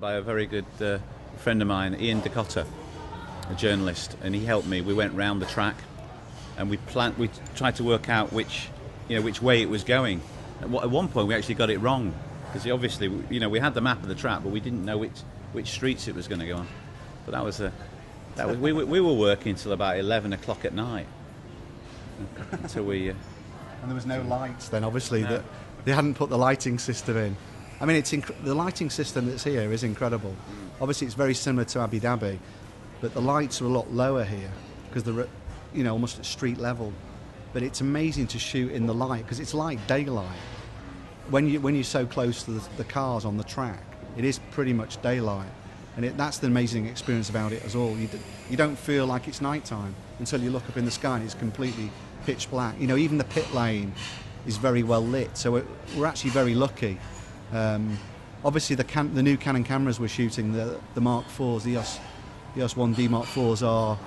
by a very good friend of mine, Ian Decotta, a journalist, and he helped me. We went round the track, and we tried to work out which way it was going. At one point, we actually got it wrong because obviously, we had the map of the track, but we didn't know which streets it was going to go on. But we were working till about 11 o'clock at night until we. And there was no lights then, obviously. No. That they hadn't put the lighting system in. I mean, the lighting system that's here is incredible. Obviously, it's very similar to Abu Dhabi, but the lights are a lot lower here because they're, almost at street level. But it's amazing to shoot in the light because it's like daylight. When you're so close to the cars on the track, it is pretty much daylight, and that's the amazing experience about it as well. You don't feel like it's nighttime until you look up in the sky and it's completely pitch black. Even the pit lane is very well lit, so we're actually very lucky. Obviously, the new Canon cameras we're shooting, the Mark IVs, the EOS 1D Mark IVs are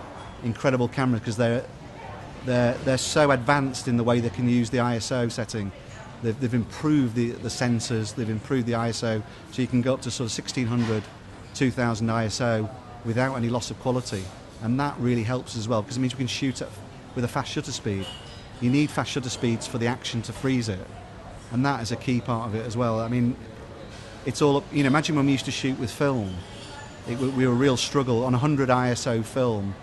incredible cameras because they're so advanced in the way they can use the ISO setting. They've improved the sensors, they've improved the ISO, so you can go up to sort of 1600, 2000 ISO without any loss of quality, and that really helps as well because it means we can shoot with a fast shutter speed. You need fast shutter speeds for the action to freeze it, and that is a key part of it as well. I mean, it's all imagine when we used to shoot with film, we were a real struggle on 100 ISO film,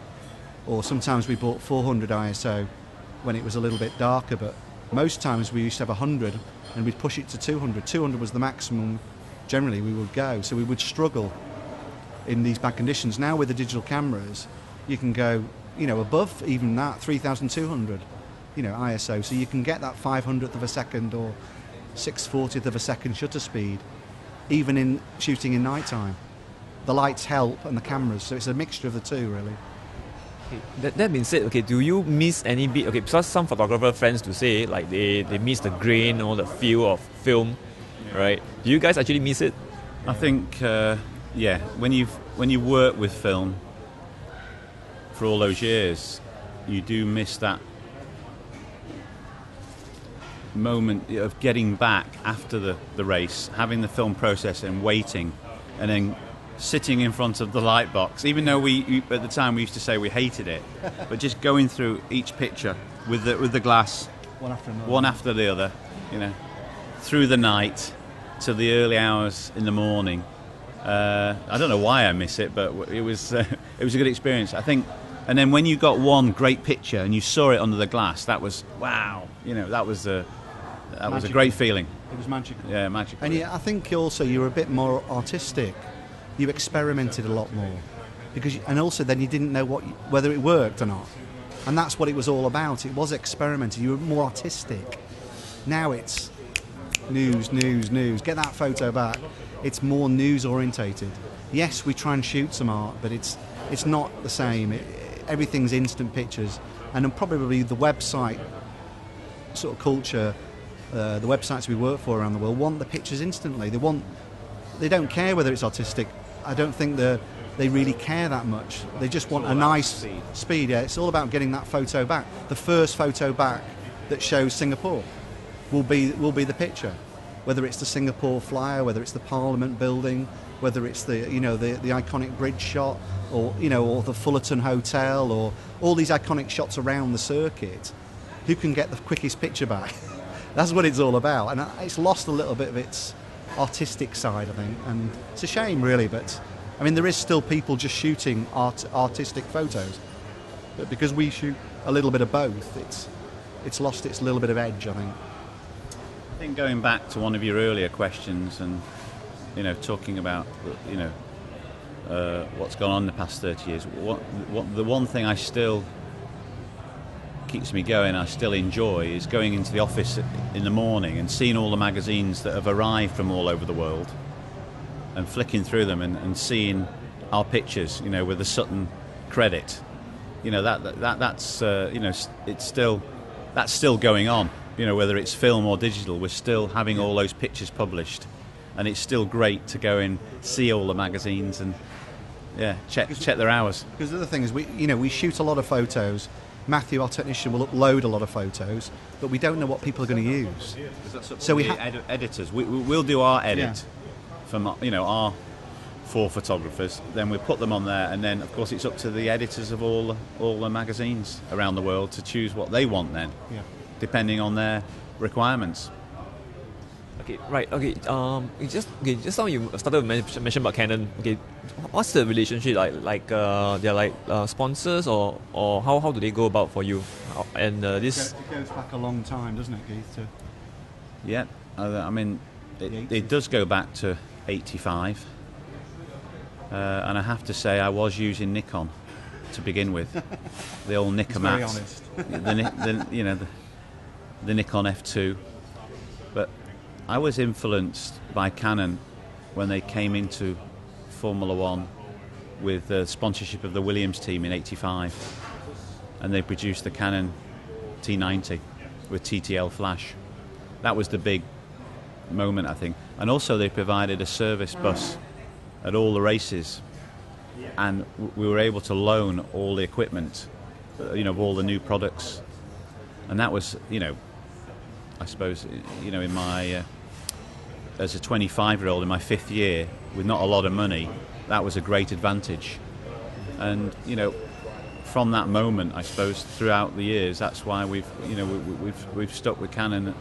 or sometimes we bought 400 ISO when it was a little bit darker, but most times we used to have 100 and we'd push it to 200. 200 was the maximum generally we would go, so we would struggle in these bad conditions. Now with the digital cameras, you can go above even that, 3200 ISO, so you can get that 500th of a second or 640th of a second shutter speed even in shooting in nighttime. The lights help and the cameras, so it's a mixture of the two really. Okay. That being said, okay, do you miss any bit? Okay, because some photographer friends to say like they miss the grain or the feel of film, right? Do you guys actually miss it? I think yeah. When you work with film for all those years, you do miss that moment of getting back after the race, having the film process and waiting, and then sitting in front of the light box, even though we at the time we used to say we hated it, but just going through each picture with the glass one after the other, through the night to the early hours in the morning. I don't know why I miss it, but it was a good experience, I think. And then when you got one great picture and you saw it under the glass, that was wow. That was a great feeling. It was magical. Yeah, magical. And I think also you were a bit more artistic. You experimented a lot more, and also then you didn't know whether it worked or not, and that's what it was all about. It was experimenting. You were more artistic. Now it's news. Get that photo back. It's more news orientated. Yes, we try and shoot some art, but it's not the same. Everything's instant pictures, and then probably the website sort of culture. The websites we work for around the world want the pictures instantly. They don't care whether it's artistic. I don't think they really care that much. They just want a nice speed. Yeah, it's all about getting that photo back. The first photo back that shows Singapore will be the picture, whether it's the Singapore flyer, whether it's the Parliament building, whether it's the iconic bridge shot, or the Fullerton Hotel, or all these iconic shots around the circuit. Who can get the quickest picture back? That's what it's all about, and it's lost a little bit of its artistic side, I think, and it's a shame really, but I mean there is still people just shooting artistic photos, but because we shoot a little bit of both, it's lost its little bit of edge, I think. I think going back to one of your earlier questions and talking about what's gone on in the past 30 years, the one thing I still keeps me going, I still enjoy, is going into the office in the morning and seeing all the magazines that have arrived from all over the world and flicking through them and seeing our pictures, with the Sutton credit. That's that's still going on. Whether it's film or digital, we're still having all those pictures published, and it's still great to go and see all the magazines and check their hours. Because the other thing is we shoot a lot of photos. Matthew, our technician, will upload a lot of photos, but we don't know what people are going to use. So we editors. We'll do our edit from for photographers. Then we put them on there, and then of course it's up to the editors of all the magazines around the world to choose what they want then, depending on their requirements. Okay, right. Okay, just now you started to mention about Canon. Okay, what's the relationship like? They're like sponsors, or how do they go about for you? And this It goes back a long time, doesn't it, Keith? Yeah, I mean, it does go back to '85, and I have to say I was using Nikon to begin with, the old Nikomat, the Nikon F2, but I was influenced by Canon when they came into Formula One with the sponsorship of the Williams team in '85, and they produced the Canon T90 with TTL flash. That was the big moment, I think. And also they provided a service bus at all the races, and we were able to loan all the equipment, of all the new products. And that was, I suppose, in my as a 25-year-old in my 5th year with not a lot of money, that was a great advantage. And from that moment, I suppose throughout the years, that's why we've stuck with Canon,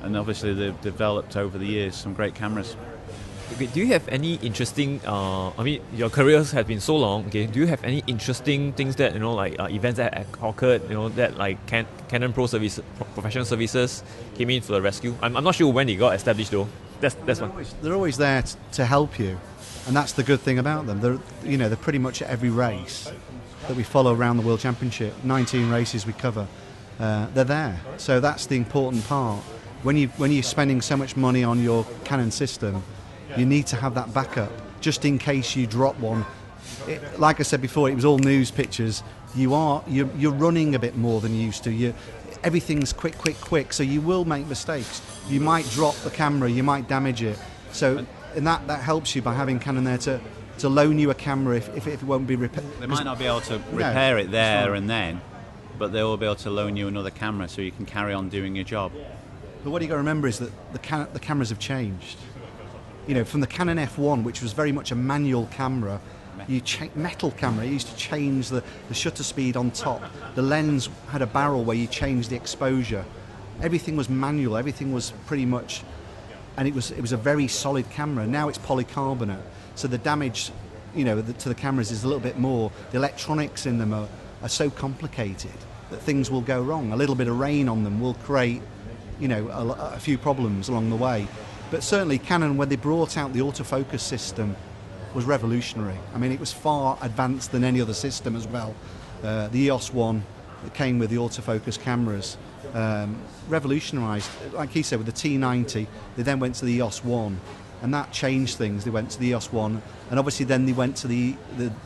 and obviously they've developed over the years some great cameras. Okay, do you have any interesting? I mean, your careers have been so long. Okay, do you have any interesting things that events that occurred? That like Canon Professional Services came in for the rescue. I'm not sure when it got established though. That's one. They're always there to help you, and that's the good thing about them. They're pretty much at every race that we follow around the World Championship. 19 races we cover. They're there, so that's the important part. When you're spending so much money on your Canon system, you need to have that backup just in case you drop one. Like I said before, it was all news pictures. You're running a bit more than you used to. Everything's quick, so you will make mistakes. You might drop the camera, you might damage it. So, and that helps you by having Canon there to loan you a camera if it won't be repaired. They might not be able to repair it there and then, but they will be able to loan you another camera so you can carry on doing your job. But what you got to remember is that the cameras have changed. From the Canon F1, which was very much a manual camera, metal camera. You used to change the shutter speed on top. The lens had a barrel where you changed the exposure. Everything was manual. Everything was pretty much, and it was a very solid camera. Now it's polycarbonate, so the damage, to the cameras is a little bit more. The electronics in them are so complicated that things will go wrong. A little bit of rain on them will create, a few problems along the way. But certainly Canon, when they brought out the autofocus system, was revolutionary. I mean, it was far advanced than any other system as well. The EOS 1 that came with the autofocus cameras revolutionised. Like he said, with the T90, they then went to the EOS 1, and that changed things. They went to the EOS 1, and obviously then they went to the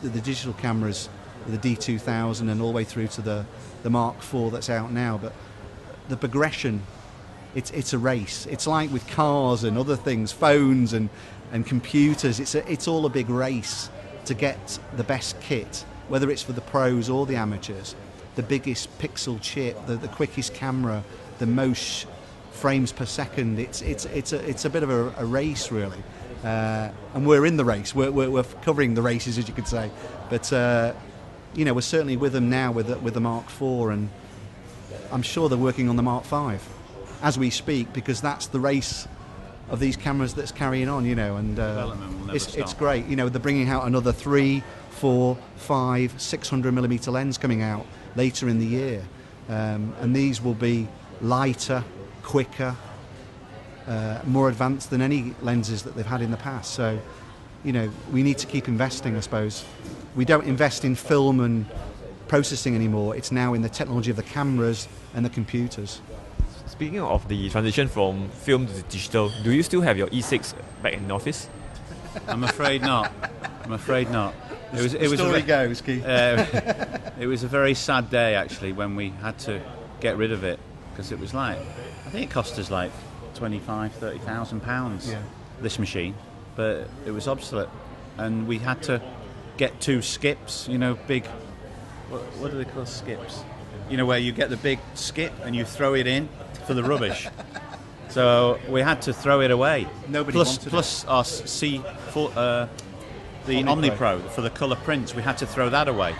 digital cameras, the D2000, and all the way through to the Mark IV that's out now. But the progression, it's a race. It's like with cars and other things, phones and computers. It's all a big race to get the best kit, whether it's for the pros or the amateurs. The biggest pixel chip, the quickest camera, the most frames per second. It's a bit of a race really, and we're in the race. We're covering the races, as you could say. But we're certainly with them now with the Mark IV, and I'm sure they're working on the Mark V as we speak, because that's the race of these cameras that's carrying on, and it's great. They're bringing out another 3, 4, 5, 600mm lens coming out later in the year, and these will be lighter, quicker, more advanced than any lenses that they've had in the past. So, we need to keep investing, I suppose. We don't invest in film and processing anymore. It's now in the technology of the cameras and the computers. Speaking of the transition from film to digital, do you still have your E6 back in the office? I'm afraid not. It was a very sad day actually when we had to get rid of it, because it was I think it cost us like £25,000-30,000 this machine, but it was obsolete, and we had to get 2 skips. Big. What do they call skips? Where you get the big skip and you throw it in for the rubbish. So we had to throw it away. Nobody wanted plus it. our the OmniPro for the colour prints. We had to throw that away.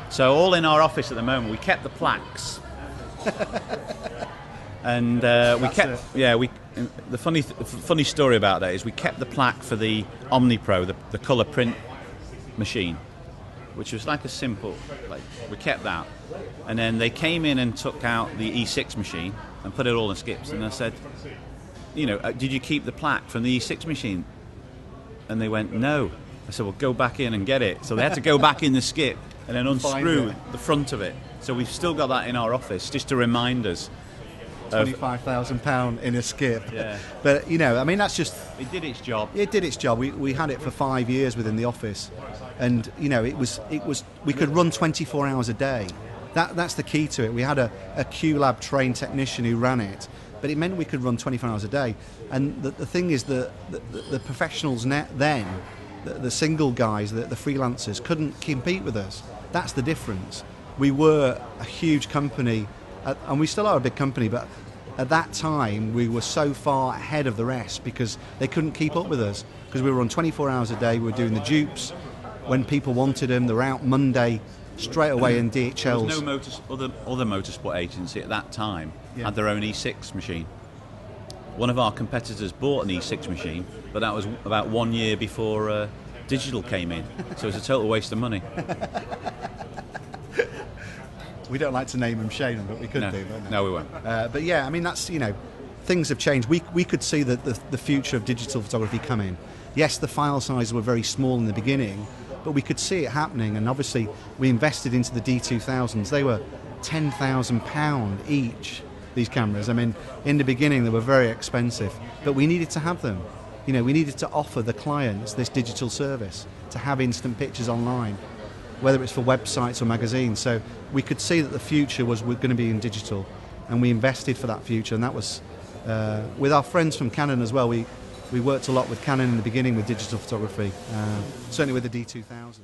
So all in our office at the moment, we kept the plaques. And the funny story about that is we kept the plaque for the OmniPro, the colour print machine, which was like a simple, we kept that. And then they came in and took out the E6 machine and put it all in skips. And I said, did you keep the plaque from the E6 machine? And they went, no. I said, well, go back in and get it. So they had to go back in the skip and then unscrew the front of it. So we've still got that in our office, just to remind us. £25,000 in a skip. Yeah. But, that's just... It did its job. It did its job. We had it for 5 years within the office. And, it was. We could run 24 hours a day. That's the key to it. We had a QLab trained technician who ran it, but it meant we could run 24 hours a day. And the thing is that the professionals then, the single guys, the freelancers, couldn't compete with us. That's the difference. We were a huge company, and we still are a big company, but at that time we were so far ahead of the rest because they couldn't keep up with us, because we were on 24 hours a day. We were doing the dupes when people wanted them. They were out Monday straight away in DHLs. There was no other motorsport agency at that time had their own E6 machine. One of our competitors bought an E6 machine, but that was about 1 year before digital came in, so it was a total waste of money. We don't like to name them, shame them, but we could do. No, we won't. But yeah, that's, things have changed. We could see the future of digital photography coming. Yes, the file sizes were very small in the beginning, but we could see it happening, and obviously we invested into the D2000s. They were £10,000 each, these cameras. In the beginning they were very expensive, but we needed to have them. We needed to offer the clients this digital service, to have instant pictures online, whether it's for websites or magazines. So we could see that the future was going to be in digital, and we invested for that future. And that was with our friends from Canon as well. We worked a lot with Canon in the beginning with digital photography, certainly with the D2000.